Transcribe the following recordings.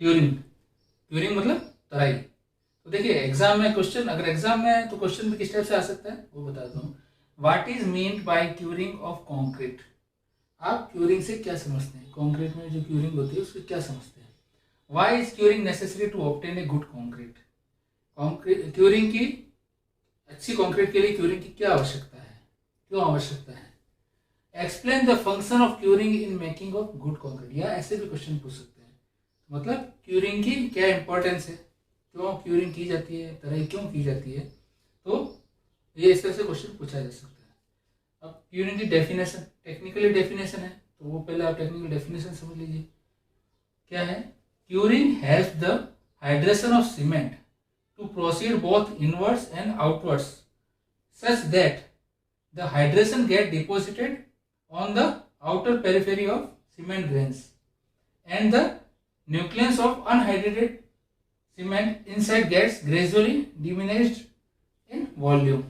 Curing, curing मतलब तराई। तो देखिए एग्जाम में क्वेश्चन, अगर एग्जाम में है तो क्वेश्चन भी किस टाइप से आ सकता है वो बता दूँ। What is meant by curing of concrete? आप क्यूरिंग से क्या समझते हैं? कॉन्क्रीट में जो क्यूरिंग होती है उसको क्या समझते हैं? Why is curing necessary to obtain a good concrete? Concrete curing की, अच्छी कॉन्क्रीट के लिए क्यूरिंग की क्या आवश्यकता है, क्यों आवश्यकता है? Explain the function of curing in making of good concrete, या ऐसे भी क्वेश्चन पूछ सकते हैं। मतलब क्यूरिंग की क्या इंपॉर्टेंस है, क्यों क्यूरिंग की जाती है, तराई क्यों की जाती है, तो ये इस तरह से क्वेश्चन पूछा जा सकता है। अब क्यूरिंग की डेफिनेशन, टेक्निकली डेफिनेशन है, तो वो पहले आप टेक्निकल डेफिनेशन समझ लीजिए क्या है। Curing help the hydration of cement to proceed both inwards and outwards such that the hydration get deposited on the outer periphery of cement grains and the nucleus of unhydrated cement inside gets gradually diminished in volume।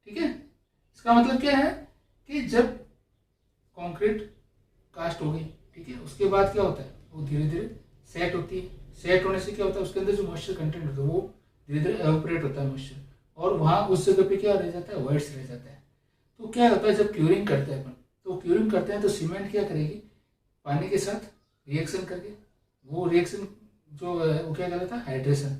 ठीक है, इसका मतलब क्या है कि जब concrete cast हो गई, ठीक है, उसके बाद क्या होता है, वो धीरे धीरे सेट होती है। सेट होने से क्या होता है, उसके अंदर जो मॉइस्चर कंटेंट होता है वो धीरे धीरे एवोपरेट होता है मॉइस्चर, और वहाँ उस जगह पे क्या रह जाता है, वर्ड्स रह जाता है। तो क्या होता है जब क्यूरिंग करते हैं अपन, तो क्यूरिंग करते हैं तो सीमेंट क्या करेगी, पानी के साथ रिएक्शन करके, वो रिएक्शन जो है वो क्या कहलाता है, हाइड्रेशन।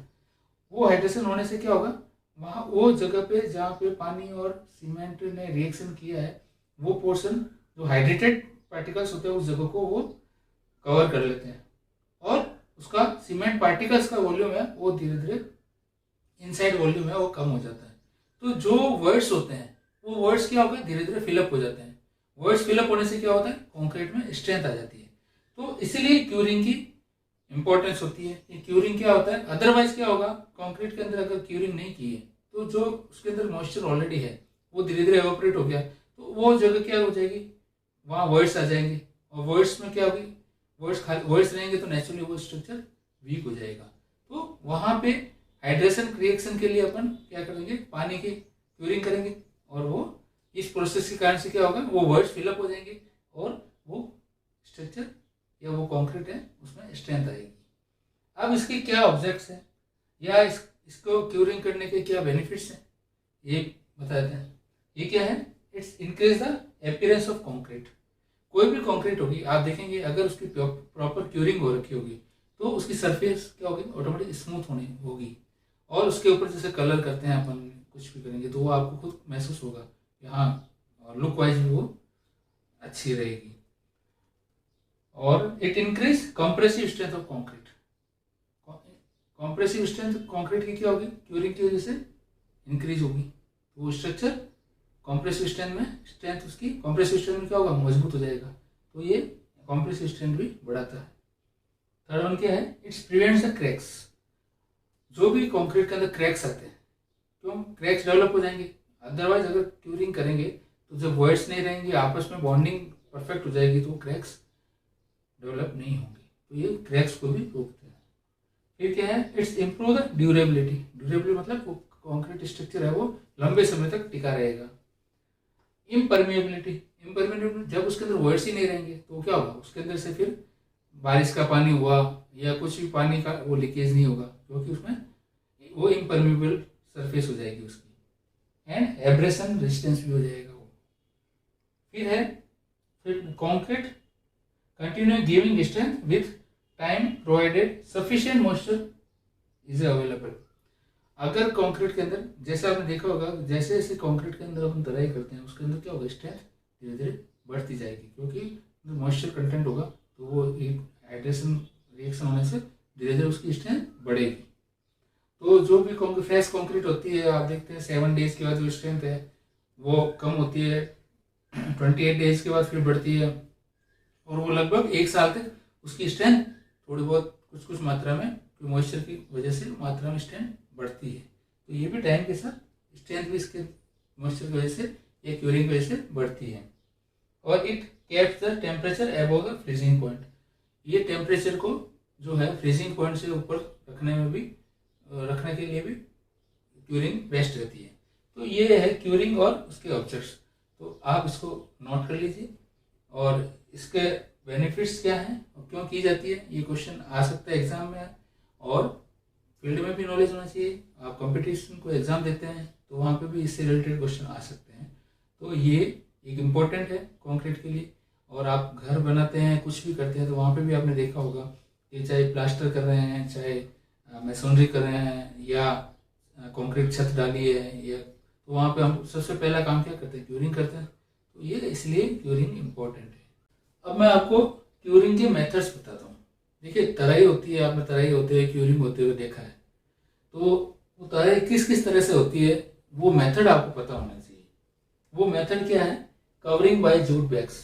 वो हाइड्रेशन होने से क्या होगा, वहाँ वो जगह पे जहाँ पे पानी और सीमेंट ने रिएक्शन किया है, वो पोर्शन जो हाइड्रेटेड पार्टिकल्स होते हैं उस जगह को वो कवर कर लेते हैं, और उसका सीमेंट पार्टिकल्स का वॉल्यूम है वो धीरे धीरे इनसाइड वॉल्यूम है वो कम हो जाता है। तो जो वर्ड्स होते हैं वो वर्ड्स क्या होगा, धीरे धीरे फिलअप हो जाते हैं। वर्ड्स फिलअप होने से क्या होता है, कॉन्क्रीट में स्ट्रेंथ आ जाती है। तो इसीलिए क्यूरिंग की इंपॉर्टेंस होती है। कि क्यूरिंग क्या होता है, अदरवाइज क्या होगा, कंक्रीट के अंदर अगर क्यूरिंग नहीं की है तो जो उसके अंदर मॉइस्चर ऑलरेडी है वो धीरे धीरे एवोपरेट हो गया, तो वो जगह क्या हो जाएगी, वहाँ वर्ड्स आ जाएंगे, और वर्ड्स में क्या होगी, वर्ड्स रहेंगे तो नेचुरली वो स्ट्रक्चर वीक हो जाएगा। तो वहाँ पे हाइड्रेशन रिएक्शन के लिए अपन क्या करेंगे, पानी की क्यूरिंग करेंगे, और वो इस प्रोसेस के कारण से क्या होगा, वो वर्ड्स फिलअप हो जाएंगे और वो स्ट्रक्चर या वो कंक्रीट है उसमें स्ट्रेंथ आएगी। अब इसके क्या ऑब्जेक्ट्स हैं, या इसको क्यूरिंग करने के क्या बेनिफिट्स हैं, ये बताते हैं। ये क्या है, it's increase the appearance of concrete. कोई भी कंक्रीट होगी आप देखेंगे अगर उसकी प्रॉपर क्यूरिंग हो रखी होगी तो उसकी सरफेस क्या होगी, ऑटोमेटिक स्मूथ होनी होगी, और उसके ऊपर जैसे कलर करते हैं अपन, कुछ भी करेंगे तो वो आपको खुद महसूस होगा कि हाँ लुक वाइज भी वो अच्छी रहेगी। और it increase compressive strength of concrete. Compressive strength concrete की क्या होगी, क्यूरिंग की वजह से इंक्रीज होगी, तो वो स्ट्रक्चर कंप्रेसिव स्ट्रेंथ में, स्ट्रेंथ उसकी कंप्रेसिव स्ट्रेंथ में क्या होगा, मजबूत हो जाएगा, तो ये कंप्रेसिव स्ट्रेंथ भी बढ़ाता है। थर्ड वन क्या है, इट्स प्रिवेंट्स द क्रैक्स। जो भी कंक्रीट के अंदर क्रैक्स आते हैं, क्यों क्रैक्स डेवलप हो जाएंगे, अदरवाइज अगर क्यूरिंग करेंगे तो जब वर्ड्स नहीं रहेंगे, आपस में बॉन्डिंग परफेक्ट हो जाएगी, तो क्रैक्स डेवलप नहीं होंगे, तो ये क्रैक्स को भी रोकते हैं। फिर क्या है, it's improve the durability. Durability मतलब वो कंक्रीट स्ट्रक्चर है वो लंबे समय तक टिका रहेगा। इम्परमेबिलिटी, इम्परमेबिलिटी जब उसके अंदर वर्ड्स ही नहीं रहेंगे तो क्या होगा, उसके अंदर से फिर बारिश का पानी हुआ या कुछ भी पानी का वो लीकेज नहीं होगा, क्योंकि उसमें वो इम्परमेबल सरफेस हो जाएगी उसकी, एंड एब्रेशन रेजिस्टेंस भी हो जाएगा वो। फिर है, फिर concrete continue giving strength with time provided sufficient moisture is available. अगर कंक्रीट के अंदर, जैसे आपने देखा होगा, जैसे जैसे कंक्रीट के अंदर अपन तराई करते हैं उसके अंदर क्या होगा, स्ट्रेंथ धीरे धीरे बढ़ती जाएगी, क्योंकि मॉइस्चर कंटेंट होगा तो वो हाइड्रेशन रिएक्शन होने से धीरे धीरे उसकी स्ट्रेंथ बढ़ेगी। तो जो भी फ्रेश कंक्रीट होती है आप देखते हैं 7 डेज के बाद जो स्ट्रेंथ है वो कम होती है, 28 डेज के बाद फिर बढ़ती है, और वो लगभग 1 साल तक उसकी स्ट्रेंथ थोड़ी बहुत कुछ मात्रा में मॉइस्चर की वजह से मात्रा में स्ट्रेंथ बढ़ती है। तो ये भी टाइम के साथ स्ट्रेंथ भी इसके मॉइस्चर की वजह से या क्यूरिंग की वजह से बढ़ती है। और it keeps the temperature above the freezing point. ये टेम्परेचर को जो है फ्रीजिंग पॉइंट से ऊपर रखने के लिए भी क्यूरिंग बेस्ट रहती है। तो ये है क्यूरिंग और उसके ऑब्जेक्ट्स, तो आप इसको नोट कर लीजिए। और इसके बेनिफिट्स क्या हैं और क्यों की जाती है, ये क्वेश्चन आ सकता है एग्जाम में। और फील्ड में भी नॉलेज होना चाहिए, आप कंपटीशन को एग्जाम देते हैं तो वहाँ पे भी इससे रिलेटेड क्वेश्चन आ सकते हैं। तो ये एक इम्पोर्टेंट है कंक्रीट के लिए। और आप घर बनाते हैं, कुछ भी करते हैं, तो वहाँ पे भी आपने देखा होगा कि चाहे प्लास्टर कर रहे हैं, चाहे मैसोनरी कर रहे हैं, या कंक्रीट छत डाली है, या तो वहाँ पे हम सबसे पहला काम क्या करते हैं, क्यूरिंग करते हैं। तो ये इसलिए क्यूरिंग इम्पोर्टेंट है। अब मैं आपको क्यूरिंग के मेथड्स बताता हूँ। देखिए, तराई होती है, आपने तराई होते हुए, क्यूरिंग होते हुए देखा है। तो वो तराई किस किस तरह से होती है, वो मेथड आपको पता होना चाहिए। वो मेथड क्या है, कवरिंग बाय जूट बैग्स।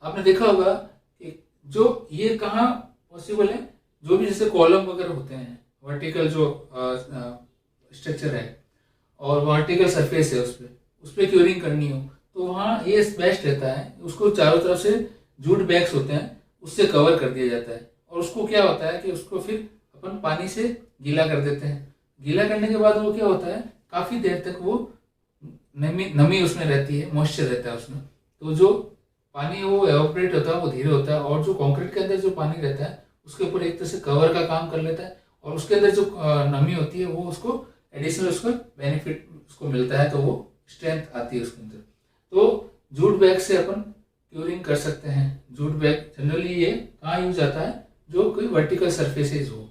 आपने देखा होगा कि जो ये कहाँ पॉसिबल है, जो भी जैसे कॉलम वगैरह होते हैं, वर्टिकल जो स्ट्रक्चर है और वर्टिकल सरफेस है, उस पर क्यूरिंग करनी हो, तो वहाँ ये बेस्ट रहता है। उसको चारों तरफ से जूट बैग्स होते हैं, उससे कवर कर दिया जाता है। और उसको क्या होता है कि उसको फिर अपन पानी से गीला कर देते हैं। गीला करने के बाद वो क्या होता है, काफ़ी देर तक वो नमी उसमें रहती है, मॉइस्चर रहता है उसमें। तो जो पानी है वो एवोपरेट होता है, वो धीरे होता है, और जो कंक्रीट के अंदर जो पानी रहता है उसके ऊपर एक तरह से कवर का काम कर लेता है। और उसके अंदर जो नमी होती है वो उसको एडिशनल उसको बेनिफिट उसको मिलता है, तो वो स्ट्रेंथ आती है उसके अंदर। तो जूट बैग से अपन क्यूरिंग कर सकते हैं। जूट बैग जनरली ये कहाँ यूज आता है, जो कोई वर्टिकल सरफेसेज हो,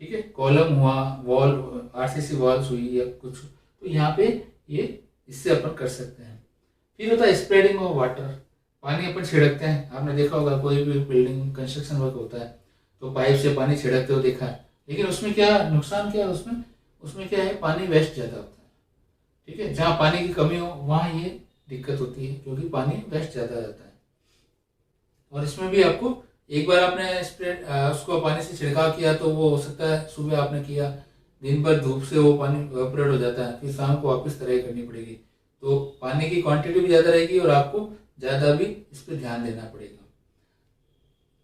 ठीक है, कॉलम हुआ, वॉल, आरसीसी वॉल्स हुई या कुछ, तो यहाँ पे ये इससे अपन कर सकते हैं। फिर होता है स्प्रेडिंग ऑफ वाटर। पानी अपन छिड़कते हैं, आपने देखा होगा कोई भी बिल्डिंग कंस्ट्रक्शन वर्क होता है तो पाइप से पानी छिड़कते हो देखा है। लेकिन उसमें क्या नुकसान क्या है, उसमें क्या है, पानी वेस्ट ज़्यादा होता है, ठीक है। जहाँ पानी की कमी हो वहाँ ये दिक्कत होती है, क्योंकि पानी वेस्ट ज़्यादा जाता है। और इसमें भी आपको एक बार आपने स्प्रेड उसको पानी से छिड़काव किया तो वो हो सकता है सुबह आपने किया, दिन भर धूप से वो पानी इवेपोरेट हो जाता है, फिर शाम को वापस तराई करनी पड़ेगी। तो पानी की क्वांटिटी भी ज़्यादा रहेगी और आपको ज़्यादा भी इस पर ध्यान देना पड़ेगा।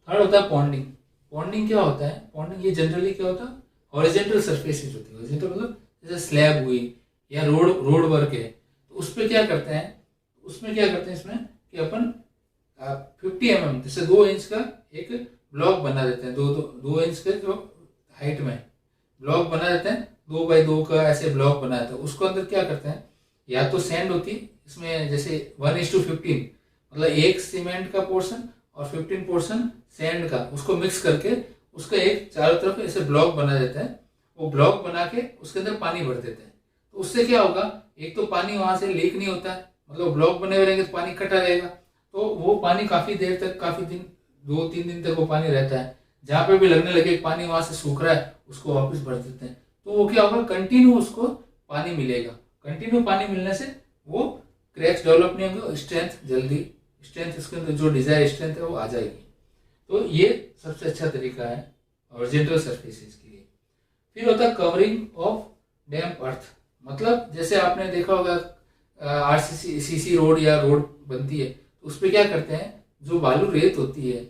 थर्ड होता है पॉन्डिंग। पॉन्डिंग क्या होता है, पॉन्डिंग ये जनरली क्या होता है, हॉरिजॉन्टल सरफेसेज होती है। हॉरिजॉन्टल मतलब जैसे स्लैब हुई या रोड वर्क है, तो उस पर क्या करते हैं, इसमें कि अपन 50 mm जैसे 2 इंच का एक ब्लॉक बना देते हैं। 2 इंच के जो हाइट में ब्लॉक बना देते हैं, 2 बाई 2 का ऐसे ब्लॉक बना देते हैं। उसको अंदर क्या करते हैं, या तो सैंड होती है इसमें, जैसे 1:15, मतलब एक सीमेंट का पोर्शन और 15 पोर्शन सैंड का, उसको मिक्स करके उसका एक चारों तरफ ऐसे ब्लॉक बना देते हैं। वो ब्लॉक बना के उसके अंदर पानी भर देते हैं। तो उससे क्या होगा, एक तो पानी वहां से लीक नहीं होता है, मतलब ब्लॉक बने हुए रहेंगे तो पानी इकट्ठा रहेगा, तो वो पानी काफी देर तक, काफी दिन, 2-3 दिन तक वो पानी रहता है। जहाँ पे भी लगने लगे पानी वहां से सूख रहा है, उसको वापस भर देते हैं। तो वो क्या होगा, कंटिन्यू उसको पानी मिलेगा। कंटिन्यू पानी मिलने से वो क्रैक्स डेवलप नहीं होंगे, स्ट्रेंथ उसके अंदर जो डिजायर स्ट्रेंथ है वो आ जाएगी। तो ये सबसे अच्छा तरीका है हॉरिजॉन्टल सरफेसेस के लिए। फिर होता है कवरिंग ऑफ डैम्प अर्थ। मतलब जैसे आपने देखा होगा आरसीसी रोड या रोड बनती है, तो उस पर क्या करते हैं, जो बालू रेत होती है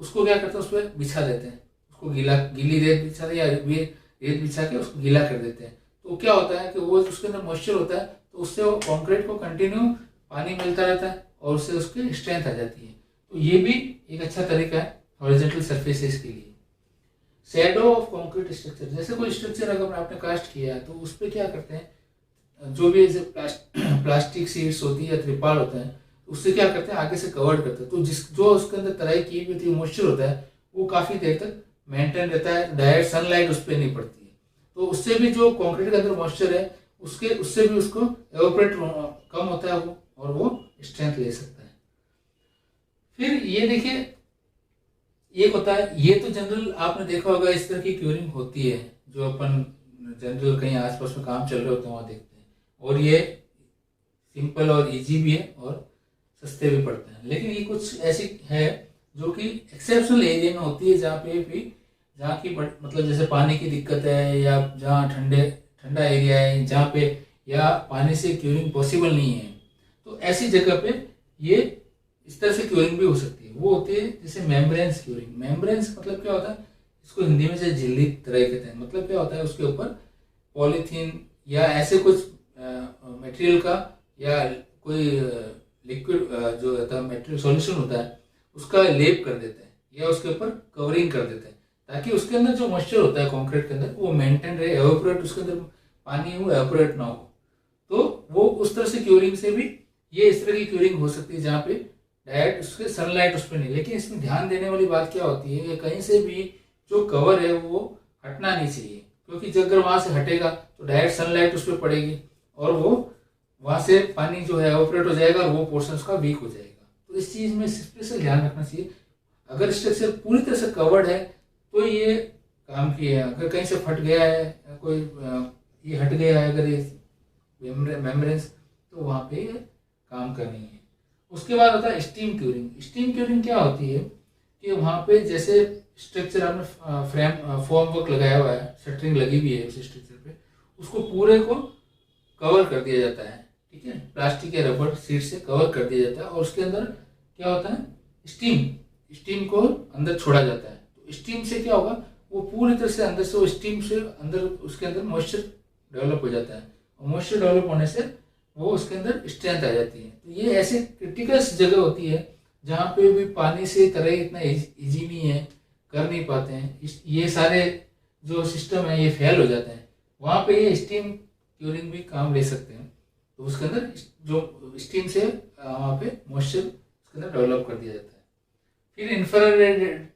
उसको क्या करते हैं, उस पर बिछा देते हैं, उसको गीली रेत बिछा या रेत बिछा के उसको गीला कर देते हैं। तो क्या होता है कि वो उसके अंदर मॉइस्चर होता है, तो उससे वो कॉन्क्रीट को कंटिन्यू पानी मिलता रहता है और उससे उसकी स्ट्रेंथ आ जाती है। तो ये भी एक अच्छा तरीका है हॉरिजॉन्टल सरफेसेस के लिए। शैडो ऑफ कंक्रीट स्ट्रक्चर, जैसे कोई स्ट्रक्चर अगर आपने कास्ट किया है तो उस पर क्या करते हैं, जो भी ऐसे प्लास्टिक शीट्स होती है या त्रिपाल होता है, उससे क्या करते हैं, आगे से कवर्ड करते हैं। तो जो उसके अंदर तराई की हुई थी मॉइस्चर होता है, वो काफी देर तक मेंटेन रहता है, डायरेक्ट सनलाइट उस पर नहीं पड़ती है। तो उससे भी जो कंक्रीट के अंदर मॉइस्चर है उससे भी उसको एवोपरेट कम होता है वो, और वो स्ट्रेंथ ले सकता है। फिर ये देखिए, एक होता है, ये तो जनरल आपने देखा होगा इस तरह की क्यूरिंग होती है, जो अपन जनरल कहीं आसपास में काम चल रहे होते हैं वहाँ देखते हैं, और ये सिंपल और इजी भी है और सस्ते भी पड़ते हैं। लेकिन ये कुछ ऐसी है जो कि एक्सेप्शनल एरिया में होती है, जहाँ की मतलब जैसे पानी की दिक्कत है, या जहाँ ठंडा एरिया है, जहाँ पे या पानी से क्यूरिंग पॉसिबल नहीं है, तो ऐसी जगह पे ये इस तरह से क्यूरिंग भी हो सकती है। वो होती है जैसे मेम्ब्रेन्स क्यूरिंग। मेम्ब्रेन्स मतलब क्या होता है, इसको हिंदी में से झिल्ली तरह कहते हैं। मतलब क्या होता है, उसके ऊपर पॉलीथीन या ऐसे कुछ मटेरियल का या कोई लिक्विड जो होता है मटेरियल सॉल्यूशन होता है, उसका लेप कर देते हैं या उसके ऊपर कवरिंग कर देते हैं, ताकि उसके अंदर जो मॉइस्चर होता है कंक्रीट के अंदर वो मेंटेन रहे, एवोपरेट उसके अंदर पानी है वो एवोपरेट ना हो। तो वो उस तरह से क्यूरिंग से भी ये इस तरह की क्यूरिंग हो सकती है जहाँ पे डायरेक्ट उसके सनलाइट उस पर नहीं। लेकिन इसमें ध्यान देने वाली बात क्या होती है कि कहीं से भी जो कवर है वो हटना नहीं चाहिए, क्योंकि अगर वहां से हटेगा तो डायरेक्ट सनलाइट उस पर पड़ेगी और वो वहां से पानी जो है एवोपरेट हो जाएगा और वो पोर्शन उसका वीक हो जाएगा। तो इस चीज में स्पेशल ध्यान रखना चाहिए। अगर स्ट्रक्चर पूरी तरह से कवर्ड है तो ये काम की है, अगर कहीं से फट गया है कोई ये हट गया है अगर ये मेम्ब्रेन्स, तो वहां पे ये काम करनी है। उसके बाद होता है स्टीम क्यूरिंग। स्टीम क्यूरिंग क्या होती है कि वहां पे जैसे स्ट्रक्चर आपने फ्रेम फॉर्म वर्क लगाया हुआ है, शटरिंग लगी हुई है उस स्ट्रक्चर पे, उसको पूरे को कवर कर दिया जाता है, ठीक है, प्लास्टिक या रबर शीट से कवर कर दिया जाता है और उसके अंदर क्या होता है स्टीम को अंदर छोड़ा जाता है। तो स्टीम से क्या होगा, वो पूरी तरह से अंदर से वो स्टीम से अंदर उसके अंदर मॉइस्चर डेवलप हो जाता है और मॉइस्चर डेवलप होने से वो उसके अंदर स्ट्रेंथ आ जाती है। तो ये ऐसी क्रिटिकल जगह होती है जहाँ पे भी पानी से तराई इतना इजी नहीं है, कर नहीं पाते हैं, ये सारे जो सिस्टम है ये फेल हो जाते हैं, वहाँ पे ये स्टीम क्यूरिंग भी काम ले सकते हैं। तो उसके अंदर जो स्टीम से वहाँ पे मॉइस्चर उसके अंदर डेवलप कर दिया जाता है। फिर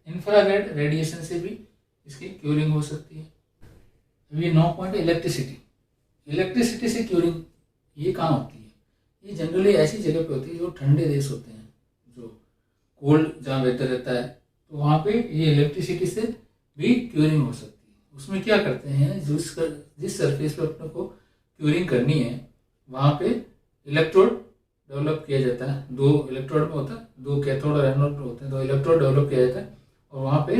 इंफ्रारेड रेडिएशन से भी इसकी क्यूरिंग हो सकती है। ये 9 पॉइंट इलेक्ट्रिसिटी से क्यूरिंग ये कहाँ होती है, ये जनरली ऐसी जगह पे होती है जो ठंडे देश होते हैं, जो कोल्ड जहाँ वेदर रहता है, तो वहाँ पे ये इलेक्ट्रिसिटी से भी क्यूरिंग हो सकती है। उसमें क्या करते हैं, जिस सरफेस पे अपने को क्यूरिंग करनी है वहाँ पे इलेक्ट्रोड डेवलप किया जाता है। 2 इलेक्ट्रोड में होता है, 2 कैथोड और एनोड होते हैं, 2 इलेक्ट्रोड डेवलप किया जाता है और वहाँ पे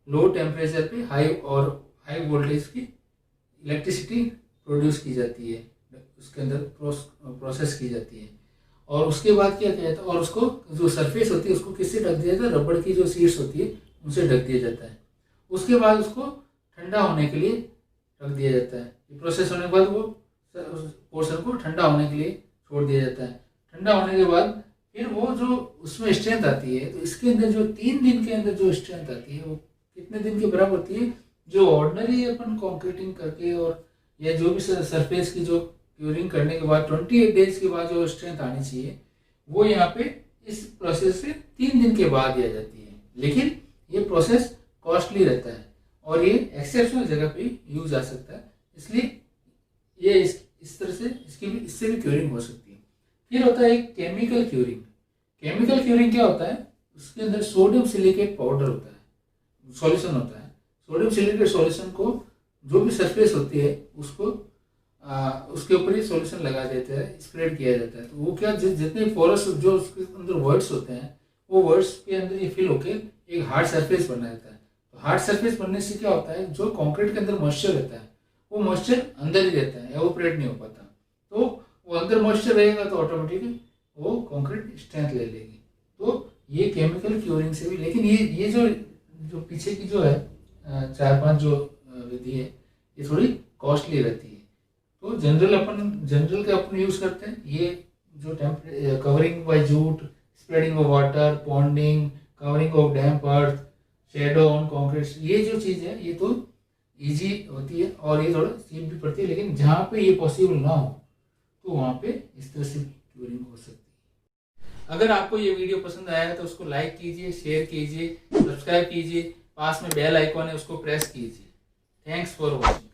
लो टेम्परेचर पे हाई वोल्टेज की इलेक्ट्रिसिटी प्रोड्यूस की जाती है, उसके अंदर प्रोसेस की जाती है। और उसके बाद क्या किया जाता है, और उसको जो सरफेस होती है उसको किससे ढक दिया जाता है, रबड़ की जो शीट्स होती है उनसे ढक दिया जाता है। उसके बाद उसको ठंडा होने के लिए रख दिया जाता है। प्रोसेस होने के बाद वो पोर्शन को ठंडा होने के लिए छोड़ दिया जाता है। ठंडा होने के बाद फिर वो जो उसमें स्ट्रेंथ आती है, तो इसके अंदर जो 3 दिन के अंदर जो स्ट्रेंथ आती है वो कितने दिन के बराबर होती है, जो ऑर्डिनरी अपन कॉन्क्रीटिंग करके और या जो भी सरफेस की जो क्यूरिंग करने के बाद 28 डेज के बाद जो स्ट्रेंथ आनी चाहिए वो यहाँ पे इस प्रोसेस से 3 दिन के बाद ही आ जाती है। लेकिन ये प्रोसेस कॉस्टली रहता है और ये एक्सेप्शनल जगह पे यूज आ सकता है, इसलिए ये इस तरह से इससे भी क्यूरिंग हो सकती है। फिर होता है एक केमिकल क्यूरिंग। केमिकल क्यूरिंग क्या होता है, उसके अंदर सोडियम सिलिकेट पाउडर होता है, सॉल्यूशन होता है। सोडियम सिलिकेट सॉल्यूशन को जो भी सरफेस होती है उसको उसके ऊपर ही सॉल्यूशन लगा देते हैं, स्प्रेड किया जाता है। तो वो क्या जितने पोरस जो उसके अंदर वर्ड्स होते हैं वो वर्ड्स के अंदर ये फिल होके एक हार्ड सरफेस बना जाता है। तो हार्ड सरफेस बनने से क्या होता है, जो कंक्रीट के अंदर मॉइस्चर रहता है वो मॉइस्चर अंदर ही रहता है, एवोपरेट नहीं हो पाता। तो वो अंदर मॉइस्चर रहेगा तो ऑटोमेटिकली वो कंक्रीट स्ट्रेंथ ले लेगी। तो ये केमिकल क्यूरिंग से भी, लेकिन ये जो पीछे की जो है 4-5 जो विधि है ये थोड़ी कॉस्टली रहती है। तो जनरल का अपन यूज करते हैं, ये जो covering by jute, spreading of water, ponding, covering of damp earth, shadow on concrete, ये जो चीज है ये तो इजी होती है और ये थोड़ा चीप भी पड़ती है। लेकिन जहाँ पे ये पॉसिबल ना हो तो वहाँ पे इस तरह से क्यूरिंग हो सकती है। अगर आपको ये वीडियो पसंद आया है तो उसको लाइक कीजिए, शेयर कीजिए, सब्सक्राइब कीजिए, पास में बेल आइकॉन है उसको प्रेस कीजिए। Thanks for watching.